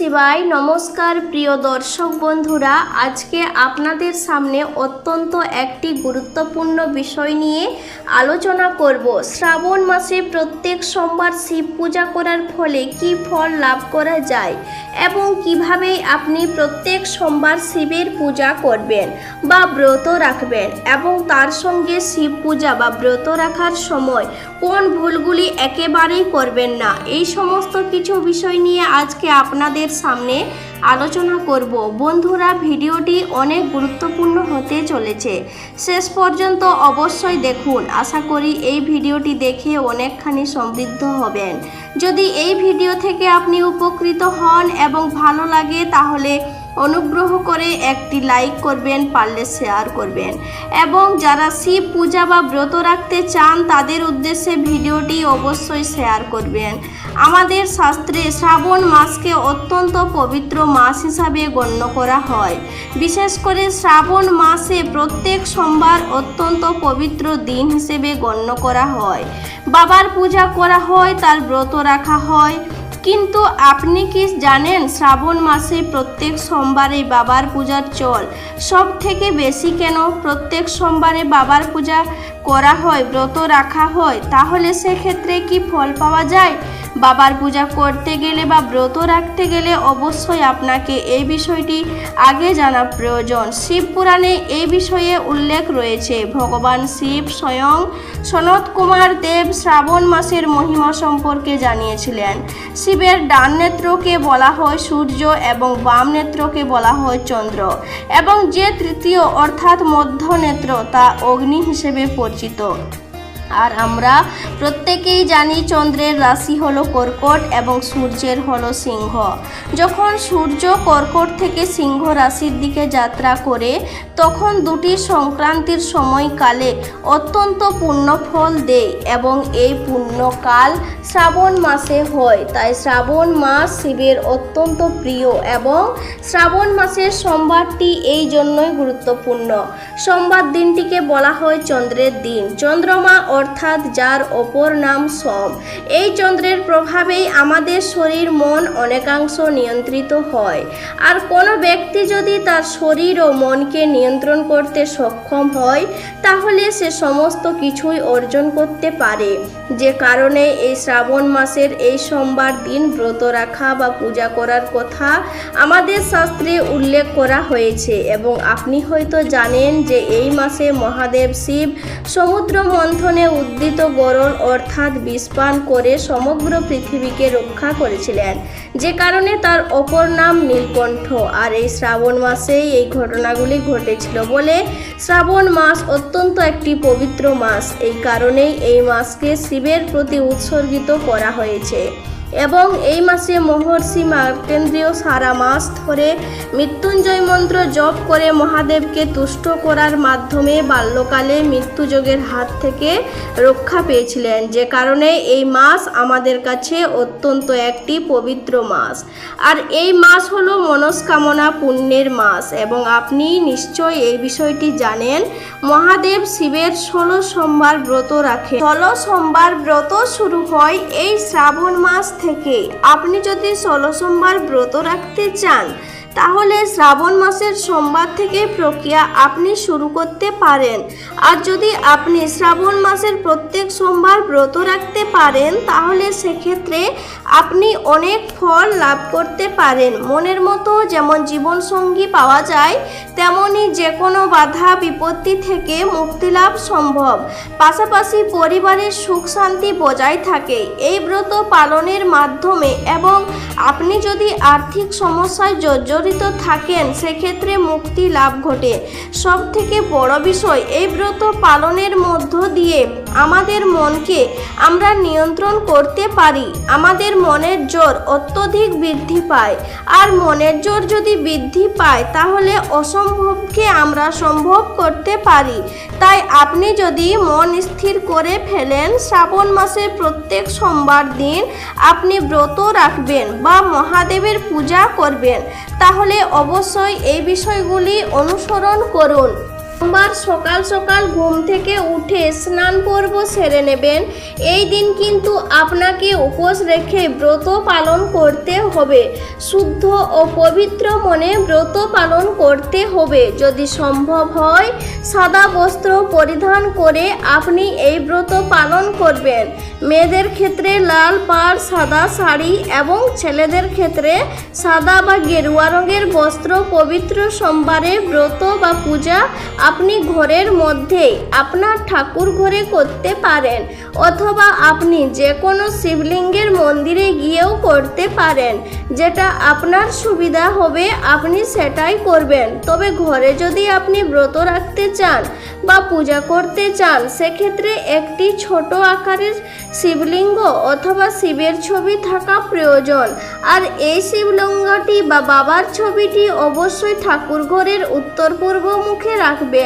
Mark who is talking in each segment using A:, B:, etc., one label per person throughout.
A: শিবায়। নমস্কার প্রিয় দর্শক বন্ধুরা, আজকে আপনাদের সামনে অত্যন্ত একটি গুরুত্বপূর্ণ বিষয় নিয়ে আলোচনা করব। শ্রাবণ মাসে প্রত্যেক সোমবার শিব পূজা করার ফলে কি ফল লাভ করা যায় এবং কিভাবে আপনি প্রত্যেক সোমবার শিবের পূজা করবেন বা ব্রত রাখবেন এবং তার সঙ্গে শিব পূজা বা ব্রত রাখার সময় কোন ভুলগুলি একেবারেই করবেন না, এই সমস্ত কিছু বিষয় নিয়ে আজকে আপনাদের সামনে আলোচনা করব। বন্ধুরা, ভিডিওটি অনেক গুরুত্বপূর্ণ হতে চলেছে, শেষ পর্যন্ত অবশ্যই দেখুন। আশা করি এই ভিডিওটি দেখে অনেকখানি সমৃদ্ধ হবেন। যদি এই ভিডিও থেকে আপনি উপকৃত হন এবং ভালো লাগে তাহলে অনুগ্রহ করে একটি লাইক করবেন, পারলে শেয়ার করবেন এবং যারা শিব পূজা বা ব্রত রাখতে চান তাদের উদ্দেশ্যে ভিডিওটি অবশ্যই শেয়ার করবেন। আমাদের শাস্ত্রে শ্রাবণ মাসকে অত্যন্ত পবিত্র মাস হিসাবে গণ্য করা হয়। বিশেষ করে শ্রাবণ মাসে প্রত্যেক সোমবার অত্যন্ত পবিত্র দিন হিসেবে গণ্য করা হয়। বাবার পূজা করা হয়, তার ব্রত রাখা হয়। কিন্তু আপনি কি জানেন শ্রাবণ মাসে প্রত্যেক সোমবারে বাবার পূজার চল সব থেকে বেশি কেন? প্রত্যেক সোমবারে বাবার পূজা করা হয়, ব্রত রাখা হয়, তাহলে সেক্ষেত্রে কি ফল পাওয়া যায়? বাবার পূজা করতে গেলে বা ব্রত রাখতে গেলে অবশ্যই আপনাকে এই বিষয়টি আগে জানা প্রয়োজন। শিব পুরাণে এই বিষয়ে উল্লেখ রয়েছে। ভগবান শিব স্বয়ং সনত কুমার দেব শ্রাবণ মাসের মহিমা সম্পর্কে জানিয়েছিলেন। শিবের ডান নেত্রকে বলা হয় সূর্য এবং বাম নেত্রকে বলা হয় চন্দ্র, এবং যে তৃতীয় অর্থাৎ মধ্য নেত্র তা অগ্নি হিসেবে পরিচিত। আর আমরা প্রত্যেকেই জানি চন্দ্রের রাশি হলো কর্কট এবং সূর্যের হলো সিংহ। যখন সূর্য কর্কট থেকে সিংহ রাশির দিকে যাত্রা করে তখন দুটি সংক্রান্তির সময়কালে অত্যন্ত পুণ্যফল দেয় এবং এই পুণ্যকাল শ্রাবণ মাসে হয়। তাই শ্রাবণ মাস শিবের অত্যন্ত প্রিয় এবং শ্রাবণ মাসের সোমবারটি এই জন্যই গুরুত্বপূর্ণ। সোমবার দিনটিকে বলা হয় চন্দ্রের দিন। চন্দ্রমা অর্থাৎ যার অপর নাম সোম, এই চন্দ্রের প্রভাবেই আমাদের শরীর মন অনেকাংশ নিয়ন্ত্রিত হয়। আর কোনো ব্যক্তি যদি তার শরীর ও মনকে নিয়ন্ত্রণ করতে সক্ষম হয় তাহলে সে সমস্ত কিছুই অর্জন করতে পারে। যে কারণে এই শ্রাবণ মাসের এই সোমবার দিন ব্রত রাখা বা পূজা করার কথা আমাদের শাস্ত্রে উল্লেখ করা হয়েছে। এবং আপনি হয়তো জানেন যে এই মাসে মহাদেব শিব সমুদ্র মন্থনে উদ্দিত গরল অর্থাৎ বিষ পান করে সমগ্র পৃথিবীকে রক্ষা করেছিলেন, যে কারণে তার অপর নাম নীলকণ্ঠ। আর এই শ্রাবণ মাসেই এই ঘটনাগুলি ঘটেছিল বলে শ্রাবণ মাস অত্যন্ত একটি পবিত্র মাস। এই কারণেই এই মাসকে শিবের প্রতি উৎসর্গিত করা হয়েছে। এবং এই মাসে মহর্ষি মার্কেন্দ্রীয় সারা মাস ধরে মৃত্যুঞ্জয় মন্ত্র জপ করে মহাদেবকে তুষ্ট করার মাধ্যমে বাল্যকালে মৃত্যুযোগের হাত থেকে রক্ষা পেয়েছিলেন, যে কারণে এই মাস আমাদের কাছে অত্যন্ত একটি পবিত্র মাস। আর এই মাস হলো মনস্কামনা পূর্ণের মাস এবং আপনি নিশ্চয় এই বিষয়টি জানেন। মহাদেব শিবের 16 সোমবার ব্রত রাখেন। 16 সোমবার ব্রত শুরু হয় এই শ্রাবণ মাস থেকে। আপনি যদি 16 সোমবার ব্রত রাখতে চান তাহলে শ্রাবণ মাসের সোমবার থেকে প্রক্রিয়া আপনি শুরু করতে পারেন। আর যদি আপনি শ্রাবণ মাসের প্রত্যেক সোমবার ব্রত রাখতে পারেন তাহলে সেক্ষেত্রে আপনি অনেক ফল লাভ করতে পারেন। মনের মতো যেমন জীবনসঙ্গী পাওয়া যায় তেমনি যে কোনো বাধা বিপত্তি থেকে মুক্তি লাভ সম্ভব। পাশাপাশি পরিবারের সুখ শান্তি বজায় থাকে এই ব্রত পালনের মাধ্যমে। এবং আপনি যদি আর্থিক সমস্যায় জর্জরিত থাকেন সেক্ষেত্রে মুক্তি লাভ ঘটে। সব থেকে বড় বিষয়, এই ব্রত পালনের মধ্য দিয়ে আমাদের মনকে আমরা নিয়ন্ত্রণ করতে পারি। আমাদের মনের জোর অত্যধিক বৃদ্ধি পায়, আর মনের জোর যদি বৃদ্ধি পায় তাহলে অসম্ভবকে আমরা সম্ভব করতে পারি। তাই আপনি যদি মন স্থির করে ফেলেন শ্রাবণ মাসের প্রত্যেক সোমবার দিন আপনি ব্রত রাখবেন বা মহাদেবের পূজা করবেন, তাহলে অবশ্যই এই বিষয়গুলি অনুসরণ করুন। সোমবার সকাল সকাল ঘুম থেকে উঠে স্নান পর্ব সেরে নেবেন। এই দিন কিন্তু আপনাকে উপোস রেখে ব্রত পালন করতে হবে। শুদ্ধ ও পবিত্র মনে ব্রত পালন করতে হবে। যদি সম্ভব হয় সাদা বস্ত্র পরিধান করে আপনি এই ব্রত পালন করবেন। মেয়েদের ক্ষেত্রে লাল পাড় সাদা শাড়ি এবং ছেলেদের ক্ষেত্রে সাদা বা গেরুয়া রঙের বস্ত্র পবিত্র সোমবারে ব্রত বা পূজা আপনি ঘরের মধ্যেই আপনার ঠাকুর ঘরে করতে পারেন, অথবা আপনি যে কোনো শিবলিঙ্গের মন্দিরে গিয়েও করতে পারেন। যেটা আপনার সুবিধা হবে আপনি সেটাই করবেন। তবে ঘরে যদি আপনি ব্রত রাখতে চান বা পূজা করতে চান, সেক্ষেত্রে একটি ছোট আকারের শিবলিঙ্গ অথবা শিবের ছবি থাকা প্রয়োজন। আর এই শিবলিঙ্গটি বা বাবার ছবিটি অবশ্যই ঠাকুর ঘরের উত্তর পূর্ব মুখে রাখবেন।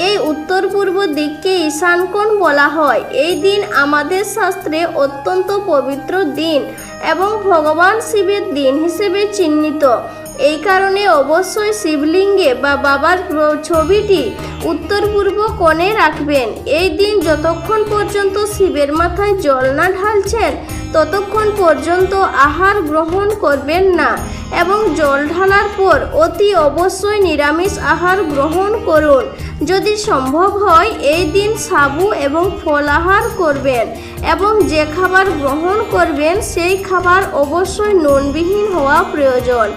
A: এই উত্তর পূর্ব দিককে ঈশান কোণ বলা হয়। এই দিন আমাদের শাস্ত্রে অত্যন্ত পবিত্র দিন এবং ভগবান শিবের দিন হিসেবে চিহ্নিত। এই কারণে অবশ্যই শিবলিঙ্গে বা বাবার ছবিটি উত্তর পূর্ব কোণে রাখবেন। এই দিন যতক্ষণ পর্যন্ত শিবের মাথায় জল না ঢালছেন ততক্ষণ পর্যন্ত আহার গ্রহণ করবেন না এবং জল ঢালার পর অতি অবশ্যই নিরামিষ আহার গ্রহণ করুন। যদি সম্ভব হয় এই দিন সাবু এবং ফল আহার করবেন এবং যে খাবার গ্রহণ করবেন সেই খাবার অবশ্যই নুনবিহীন হওয়া প্রয়োজন।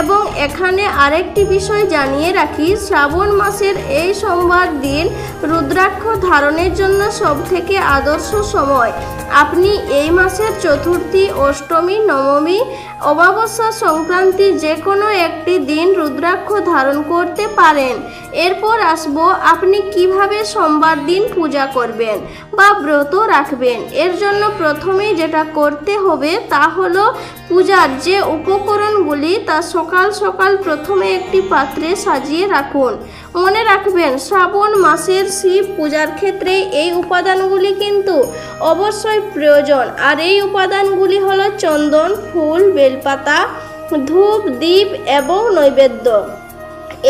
A: এবং এখানে আরেকটি বিষয় জানিয়ে রাখি, শ্রাবণ মাসের এই সোমবার দিন রুদ্রাক্ষ ধারণের জন্য সবথেকে আদর্শ সময়। আপনি এই মাসের চতুর্থী, অষ্টমী, নবমী, অমাবস্যা, সংক্রান্তি যে কোনো একটি দিন রুদ্রাক্ষ ধারণ করতে পারেন। এরপর আসবো আপনি কিভাবে সোমবার দিন পূজা করবেন বা ব্রত রাখবেন। এর জন্য প্রথমেই যেটা করতে হবে তা হলো পূজার যে উপকরণগুলি তা সকাল সকাল প্রথমে একটি পাত্রে সাজিয়ে রাখুন। মনে রাখবেন শ্রাবণ মাসের শিব পূজার ক্ষেত্রে এই উপাদানগুলি কিন্তু অবশ্যই প্রয়োজন। আর এই উপাদানগুলি হলো চন্দন, ফুল, বেলপাতা, ধূপ, দীপ এবং নৈবেদ্য।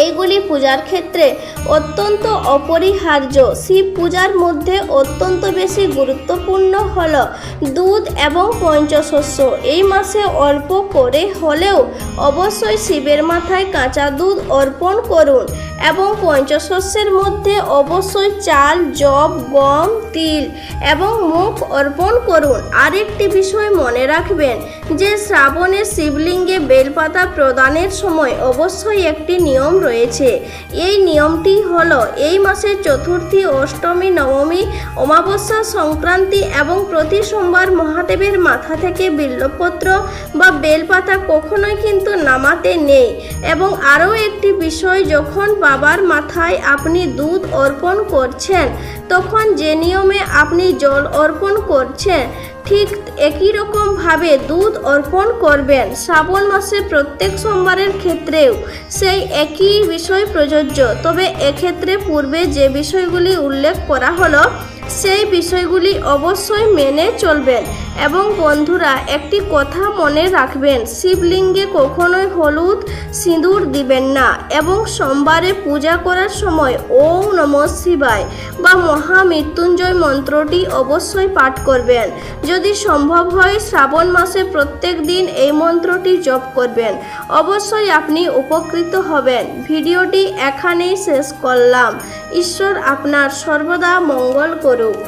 A: এইগুলি পূজার ক্ষেত্রে অত্যন্ত অপরিহার্য। শিব পূজার মধ্যে অত্যন্ত বেশি গুরুত্বপূর্ণ হল দুধ এবং পঞ্চশস্য। এই মাসে অল্প করে হলেও অবশ্যই শিবের মাথায় কাঁচা দুধ অর্পণ করুন এবং পঞ্চশস্যের মধ্যে অবশ্যই চাল, যব, গম, তিল এবং মুগ অর্পণ করুন। আরেকটি বিষয় মনে রাখবেন যে শ্রাবণে শিবলিঙ্গে বেলপাতা প্রদানের সময় অবশ্যই একটি নিয়ম রয়েছে। এই নিয়মটি হলো এই মাসের চতুর্থী, অষ্টমী, নবমী, অমাবস্যা, সংক্রান্তি এবং প্রতি সোমবার মহাদেবের মাথা থেকে বিল্বপত্র বা বেলপাতা কখনোই কিন্তু নামাতে নেই। এবং আরও একটি বিষয়, যখন বাবার মাথায় আপনি দুধ অর্পণ করছেন তখন যে নিয়মে আপনি জল অর্পণ করছেন ঠিক একই রকমভাবে দুধ অর্পণ করবেন। শ্রাবণ মাসে প্রত্যেক সোমবারের ক্ষেত্রেও সেই একই বিষয় প্রযোজ্য। তবে এক্ষেত্রে পূর্বে যে বিষয়গুলি উল্লেখ করা হলো সেই বিষয়গুলি অবশ্যই মেনে চলবেন। এবং বন্ধুরা একটি কথা মনে রাখবেন, শিবলিঙ্গে কখনোই হলুদ সিঁদুর দিবেন না এবং সোমবারে পূজা করার সময় ওম নমঃ শিবায় বা মহামৃত্যুঞ্জয় মন্ত্রটি অবশ্যই পাঠ করবেন। যদি সম্ভব হয় শ্রাবণ মাসে প্রত্যেক দিন এই মন্ত্রটি জপ করবেন। অবশ্যই আপনি উপকৃত হবেন। ভিডিওটি এখানেই শেষ করলাম। ঈশ্বর আপনার সর্বদা মঙ্গল করুক।